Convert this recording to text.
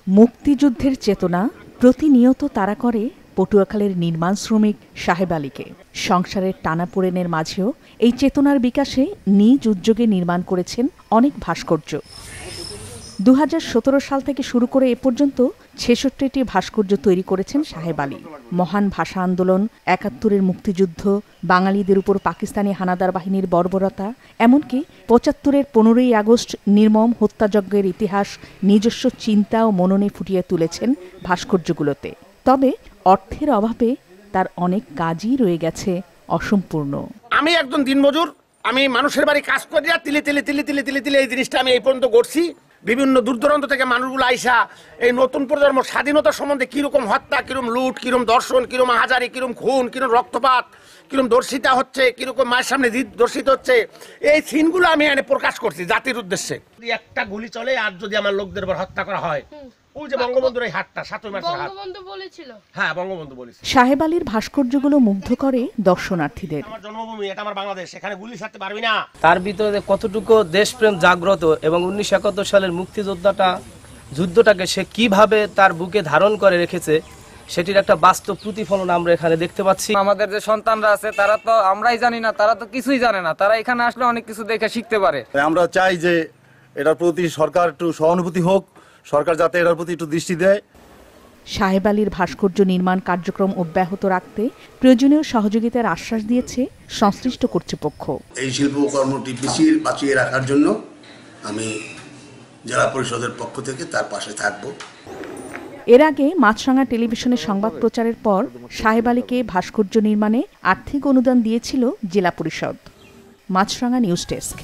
মুক্তিযুদ্ধের চেতনা প্রতিনিয়ত তাড়া করে পটুয়াখালীর নির্মাণ শ্রমিক সাহেব আলীকে। সংসারের টানাপোড়েনের মাঝেও এই চেতনার বিকাশে নিজ উদ্যোগে নির্মাণ করেছেন অনেক ভাস্কর্য। 2017 সাল থেকে শুরু করে এ পর্যন্ত 66টি ভাস্কর্য তৈরি করেছেন সাহেব আলী। মহান ভাষা আন্দোলন, 71-এর মুক্তিযুদ্ধ, বাঙালিদের উপর পাকিস্তানি হানাদার বাহিনীর বর্বরতা, এমনকি 75-এর 15ই আগস্ট নির্মম হত্যাযজ্ঞের ইতিহাস নিজস্ব চিন্তা ও মননে ফুটিয়ে তুলেছেন ভাস্কর্যগুলোতে। তবে অর্থের অভাবে তার অনেক কাজই রয়ে গেছে অসম্পূর্ণ। আমি একজন দিনমজুর, আমি মানুষের বাড়ি কাজ করিয়া তিলে তিলে তিলে তিলে তিলে তিলে এই জিনিসটা আমি এই পর্যন্ত করছি। বিভিন্ন দূর দূরান্ত থেকে মানুষগুলো আইসা এই নতুন প্রজন্ম স্বাধীনতা সম্বন্ধে কিরকম হত্যা, কিরকম লুট, কিরকম দর্শন, কিরকম হাজারি, কিরকম খুন, কিরকম রক্তপাত, কিরকম দর্শিতা হচ্ছে, কিরকম মায়ের সামনে দর্শিত হচ্ছে, এই সিনগুলো আমি এনে প্রকাশ করছি জাতির উদ্দেশ্যে। যদি একটা গুলি চলে আর যদি আমার লোকদের উপর হত্যা করা হয়, ওই যে বঙ্গবন্ধুর এই হাতটা 7 মার্চের হাত, বঙ্গবন্ধু বলেছিল। হ্যাঁ, বঙ্গবন্ধু বলেছিল। সাহেব আলীর ভাস্কর্যগুলো মুগ্ধ করে দর্শনার্থীদের। আমার জন্মভূমি, এটা আমার বাংলাদেশ, এখানে গুলি ছাড়তে পারবি না। তার ভিতরে কতটুকু দেশপ্রেম জাগ্রত এবং 1971 সালের যুদ্ধটাকে সে কিভাবে তার বুকে ধারণ করে রেখেছে সেটির একটা বাস্তব প্রতিফলন আমরা এখানে দেখতে পাচ্ছি। আমাদের যে সন্তানরা আছে তারা তো আমরাই জানি না, তারা তো কিছুই জানে না, তারা এখানে আসলে অনেক কিছু দেখে শিখতে পারে। আমরা চাই যে এটার প্রতি সরকার একটু সহানুভূতি হোক, সরকার যাতে এটার প্রতি একটু দৃষ্টি দেয়। সাহেব আলীর ভাস্কর্য নির্মাণ কার্যক্রম অব্যাহত রাখতে প্রয়োজনীয় সহযোগিতার আশ্বাস দিয়েছে সংশ্লিষ্ট কর্তৃপক্ষ। এই শিল্পকর্মটি বাঁচিয়ে রাখার জন্য আমি জেলা পরিষদের পক্ষ থেকে তার পাশে থাকব। এর আগে মাছরাঙা টেলিভিশনে সংবাদ প্রচারের পর সাহেব আলীকে ভাস্কর্য নির্মাণে আর্থিক অনুদান দিয়েছিল জেলা পরিষদ। মাছরাঙা নিউজ ডেস্ক।